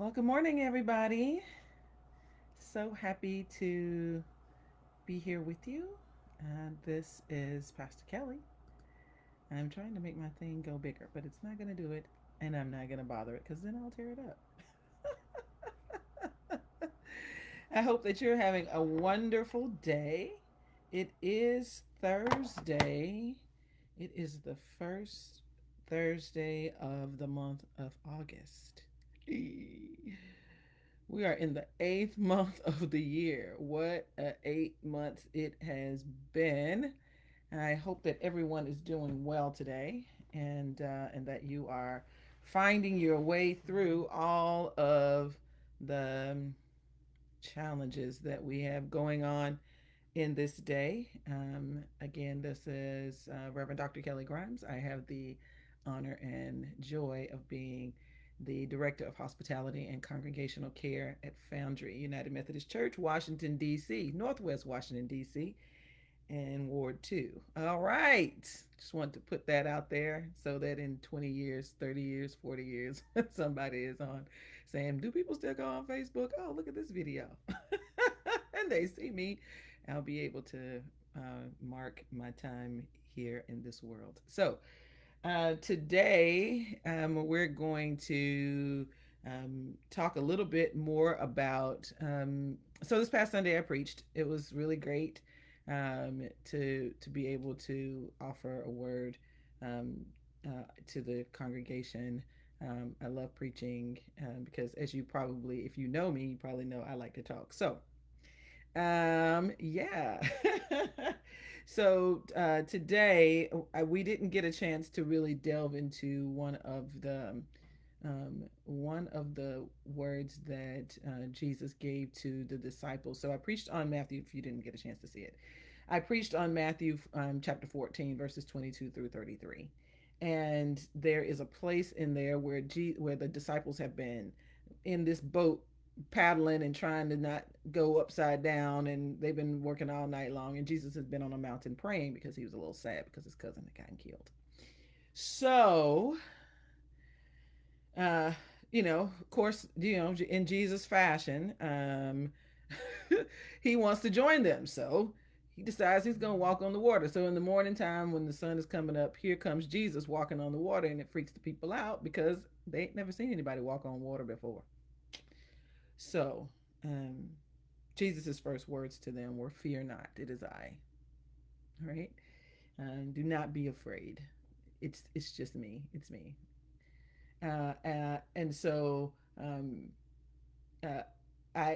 Well, good morning, everybody. So happy to be here with you. This is Pastor Kelly. I'm trying to make my thing go bigger, but it's not going to do it, and I'm not going to bother it because then I'll tear it up. I hope that you're having a wonderful day. It is Thursday. It is the first Thursday of the month of August. We are in the eighth month of the year. What 8 months it has been. I hope that everyone is doing well today, and that you are finding your way through all of the challenges that we have going on in this day. Again, this is Reverend Dr. Kelly Grimes. I have the honor and joy of being the Director of Hospitality and Congregational Care at Foundry United Methodist Church, Washington, D.C., Northwest Washington, D.C., and Ward 2. All right. Just want to put that out there so that in 20 years, 30 years, 40 years, somebody is on saying, do people still go on Facebook? Oh, look at this video. And they see me. I'll be able to mark my time here in this world. So, today, we're going to talk a little bit more about. So this past Sunday, I preached. It was really great to be able to offer a word to the congregation. I love preaching because, as you probably, if you know me, you probably know I like to talk. So, yeah. So today we didn't get a chance to really delve into one of the words that Jesus gave to the disciples. So I preached on Matthew. If you didn't get a chance to see it, I preached on Matthew chapter 14, verses 22 through 33. And there is a place in there where the disciples have been in this boat paddling and trying to not go upside down, and they've been working all night long, and Jesus has been on a mountain praying because he was a little sad because his cousin had gotten killed. So uh of course, in Jesus fashion, he wants to join them. So he decides he's going to walk on the water. So in the morning time, when the sun is coming up, here comes Jesus walking on the water, and it freaks the people out because they ain't never seen anybody walk on water before. So um Jesus's first words to them were, "Fear not, it is I." Right? Do not be afraid. It's just me. It's me. And so uh,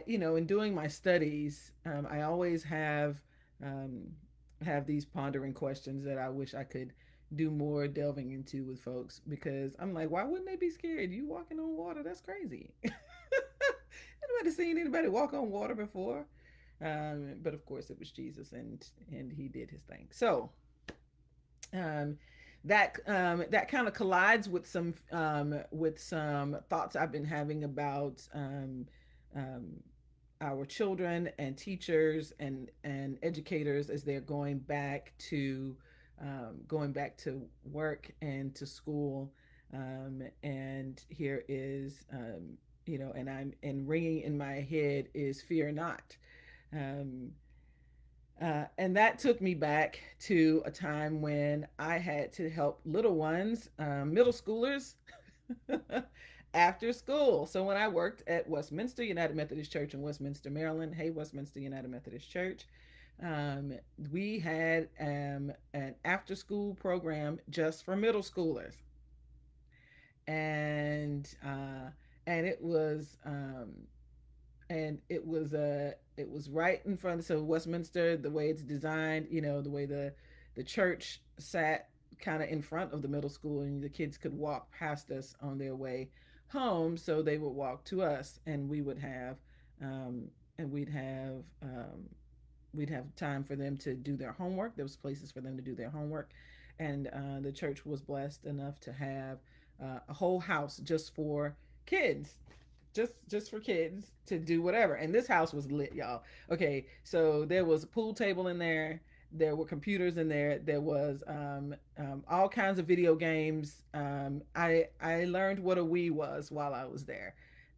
in doing my studies, I always um, have these pondering questions that I wish I could do more delving into with folks, because I'm like, why wouldn't they be scared? You walking on water? That's crazy. Anybody seen anybody walk on water before? But of course, it was Jesus, and he did his thing. So um, that kind of collides with some thoughts I've been having about um, our children and teachers and educators as they're going back to work and to school. And here is and ringing in my head is "Fear not." Um, and that took me back to a time when I had to help little ones, middle schoolers, after school. So when I worked at Westminster United Methodist Church in Westminster, Maryland, hey, Westminster United Methodist Church, um, we had an after school program just for middle schoolers. And and it was it was right in front of, so Westminster, the way it's designed, the way the church sat kind of in front of the middle school, and the kids could walk past us on their way home, so they would walk to us, and we would have um, and we'd have time for them to do their homework. There was places for them to do their homework, and the church was blessed enough to have a whole house just for kids, just for kids to do whatever. And this house was lit, y'all. Okay, so there was a pool table in there. There were computers in there. There was all kinds of video games. I learned what a Wii was while I was there,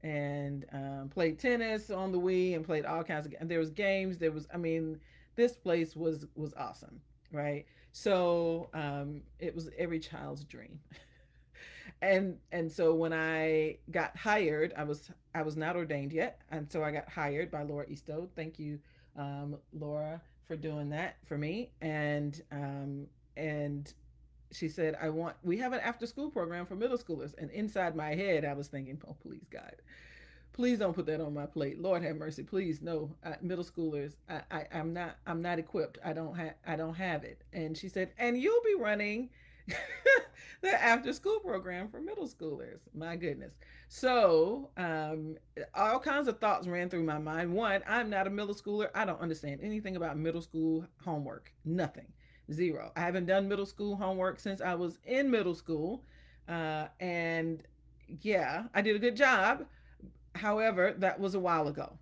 and played tennis on the Wii and played all kinds of. And there was games. There was, I mean, this place was awesome, right? So it was every child's dream. And so when I got hired, I was not ordained yet, and so I got hired by Laura Easto. Thank you, Laura, for doing that for me. And she said, I want, we have an after school program for middle schoolers. And inside my head, I was thinking, oh, please, God, please don't put that on my plate. Lord have mercy. Please, no, middle schoolers. I'm not equipped. I don't have it. And she said, and you'll be running the after school program for middle schoolers. My goodness. So all kinds of thoughts ran through my mind. One, I'm not a middle schooler. I don't understand anything about middle school homework. Nothing. Zero. I haven't done middle school homework since I was in middle school. And yeah, I did a good job. However, that was a while ago.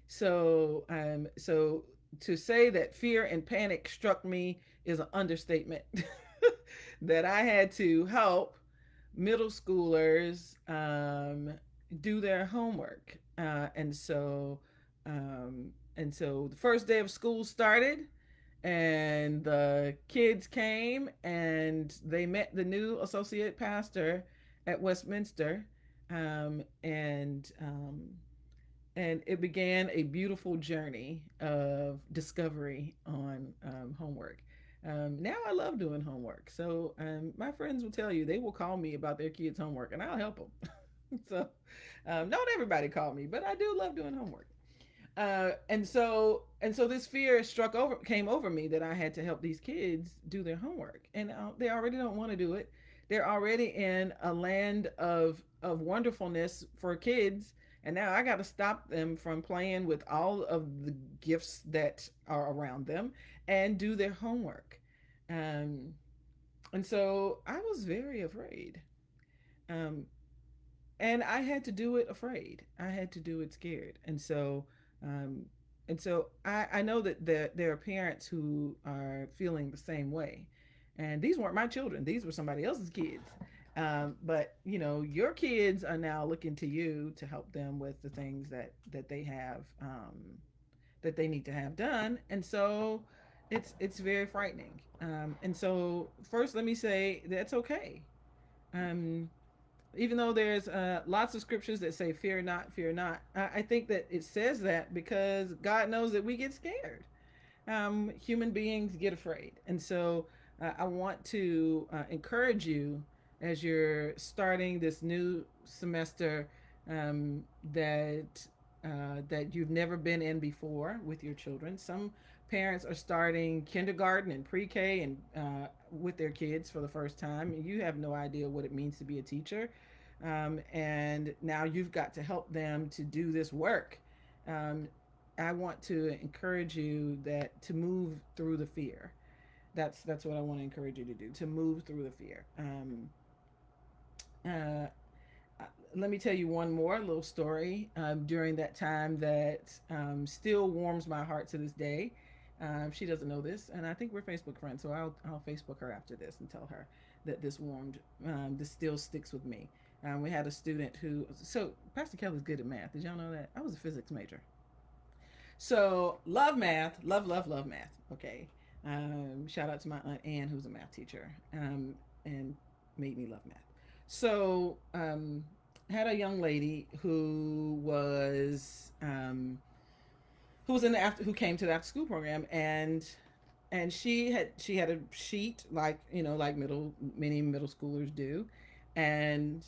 So to say that fear and panic struck me is an understatement. That I had to help middle schoolers do their homework, and so the first day of school started, and the kids came and they met the new associate pastor at Westminster, um, and um, and it began a beautiful journey of discovery on homework. Now I love doing homework. So my friends will tell you, they will call me about their kids' homework, and I'll help them. So don't everybody call me, but I do love doing homework. And so this fear came over me that I had to help these kids do their homework, and they already don't want to do it. They're already in a land of wonderfulness for kids, and now I got to stop them from playing with all of the gifts that are around them and do their homework. Um, and so I was very afraid. Um, and I had to do it afraid. I had to do it scared. Um, and so I know that there are parents who are feeling the same way. And these weren't my children; these were somebody else's kids. But your kids are now looking to you to help them with the things that they have, that they need to have done, and so it's very frightening. And so first, let me say that's okay. Um, Even though there's lots of scriptures that say fear not, I think that it says that because God knows that we get scared. Human beings get afraid. And so I want to encourage you as you're starting this new semester, that that you've never been in before with your children. Some parents are starting kindergarten and pre-K and with their kids for the first time. You have no idea what it means to be a teacher, and now you've got to help them to do this work. Um, I want to encourage you that to move through the fear. That's what I want to encourage you to do. To move through the fear. Uh, Let me tell you one more little story during that time that still warms my heart to this day. She doesn't know this, and I think we're Facebook friends, so I'll Facebook her after this and tell her that this still sticks with me. We had a student so Pastor Kelly's good at math. Did y'all know that? I was a physics major. So love math, love math. Okay. Shout out to my aunt Ann, who's a math teacher, and made me love math. So had a young lady who was in the after who came to the after school program, and she had a sheet like like many middle schoolers do, and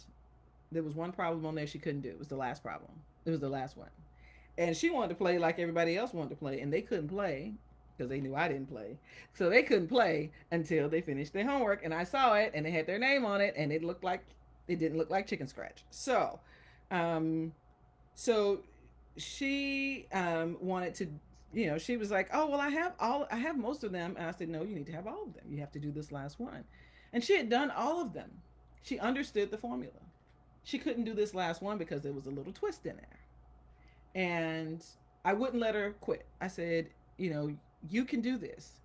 there was one problem on there she couldn't do. It was the last problem. It was the last one, and she wanted to play like everybody else wanted to play, and they couldn't play because they knew I didn't play. So they couldn't play until they finished their homework, and I saw it, and they had their name on it, and it didn't look like chicken scratch. Um, so she wanted to, she was like, "Oh well, I have most of them," and I said, "No, you need to have all of them. You have to do this last one." And she had done all of them. She understood the formula. She couldn't do this last one because there was a little twist in there. And I wouldn't let her quit. I said, you can do this.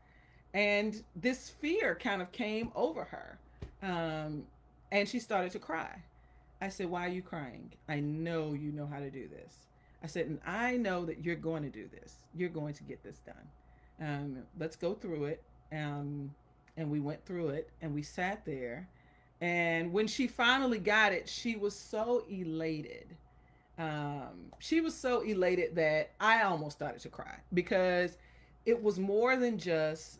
And this fear kind of came over her. And she started to cry. I said, why are you crying? I know you know how to do this. I said, and I know that you're going to do this. You're going to get this done. Let's go through it. Um, and we went through it and we sat there. And when she finally got it, she was so elated. She was so elated that I almost started to cry because it was more than just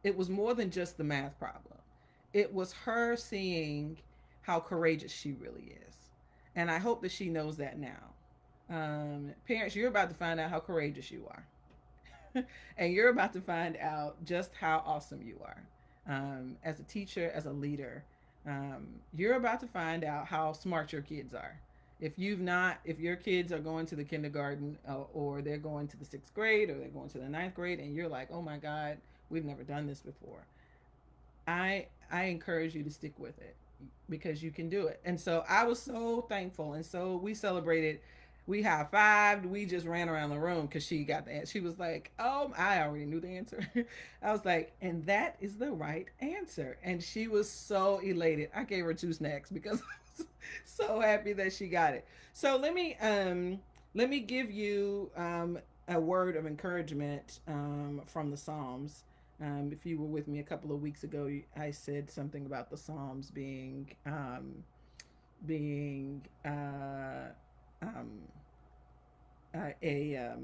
it was more than just the math problem. It was her seeing how courageous she really is. And I hope that she knows that now. Parents, you're about to find out how courageous you are. And you're about to find out just how awesome you are. As a teacher, as a leader, you're about to find out how smart your kids are. If your kids are going to the kindergarten or they're going to the sixth grade or they're going to the ninth grade and you're like, oh my God, we've never done this before. I encourage you to stick with it because you can do it. And so I was so thankful, and so we celebrated. We high fived. We just ran around the room because she got the answer. She was like, "Oh, I already knew the answer." I was like, "And that is the right answer." And she was so elated. I gave her two snacks because I was so happy that she got it. So let me give you a word of encouragement from the Psalms. If you were with me a couple of weeks ago, I said something about the Psalms being um, a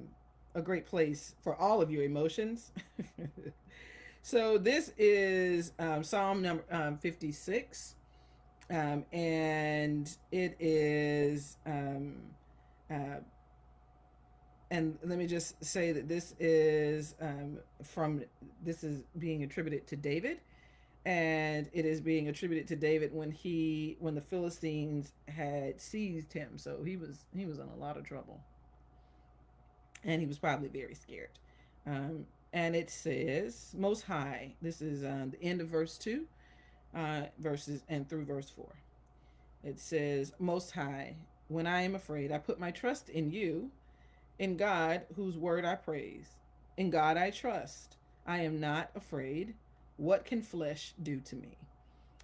a great place for all of your emotions. So this is Psalm number 56, and it is uh, and let me just say that this is being attributed to David, and it is being attributed to David when the Philistines had seized him. So he was in a lot of trouble, and he was probably very scared. And it says, "Most High." This is the end of verse 2, verses and through verse 4. It says, "Most High, when I am afraid, I put my trust in you. In God, whose word I praise. In God I trust. I am not afraid. What can flesh do to me?"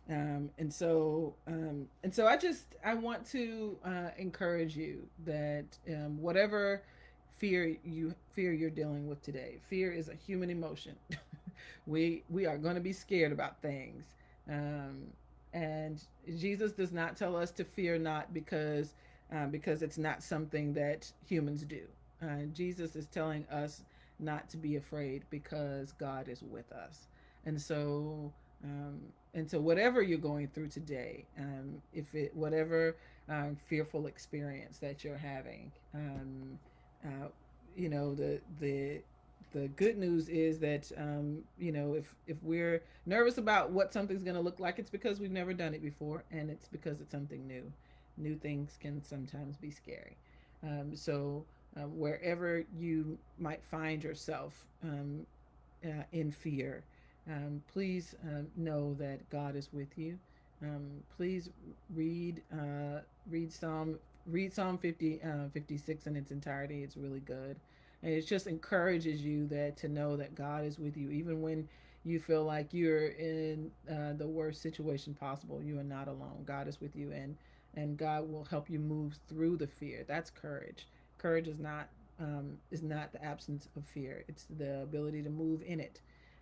And so I want to encourage you that whatever fear you're dealing with today, fear is a human emotion. We are going to be scared about things, um, and Jesus does not tell us to fear not because it's not something that humans do. Jesus is telling us not to be afraid because God is with us, and so um, and so whatever you're going through today, if it whatever fearful experience that you're having, uh, you know the good news is that if we're nervous about what something's going to look like, it's because we've never done it before, and it's because it's something new. New things can sometimes be scary. So wherever you might find yourself in fear, please know that God is with you. Please read read Psalm Psalm 56 in its entirety. It's really good, and it just encourages you that to know that God is with you, even when you feel like you're in the worst situation possible. You are not alone. God is with you, and God will help you move through the fear. That's courage. Courage is not the absence of fear. It's the ability to move in it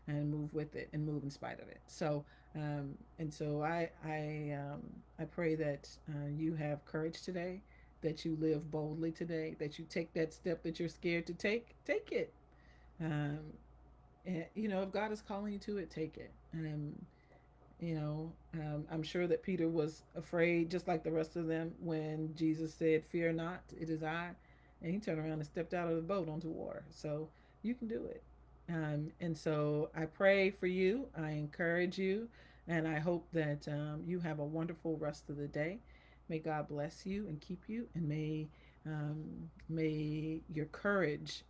and move with it and move in spite of it. So I pray that you have courage today, that you live boldly today, that you take that step that you're scared to take it. Um, and, if God is calling you to it, take it. I'm sure that Peter was afraid, just like the rest of them, when Jesus said, "Fear not, it is I," and he turned around and stepped out of the boat onto water. So you can do it. And so I pray for you. I encourage you, and I hope that you have a wonderful rest of the day. May God bless you and keep you, and may your courage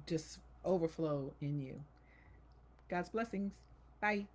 just overflow in you. God's blessings. Bye.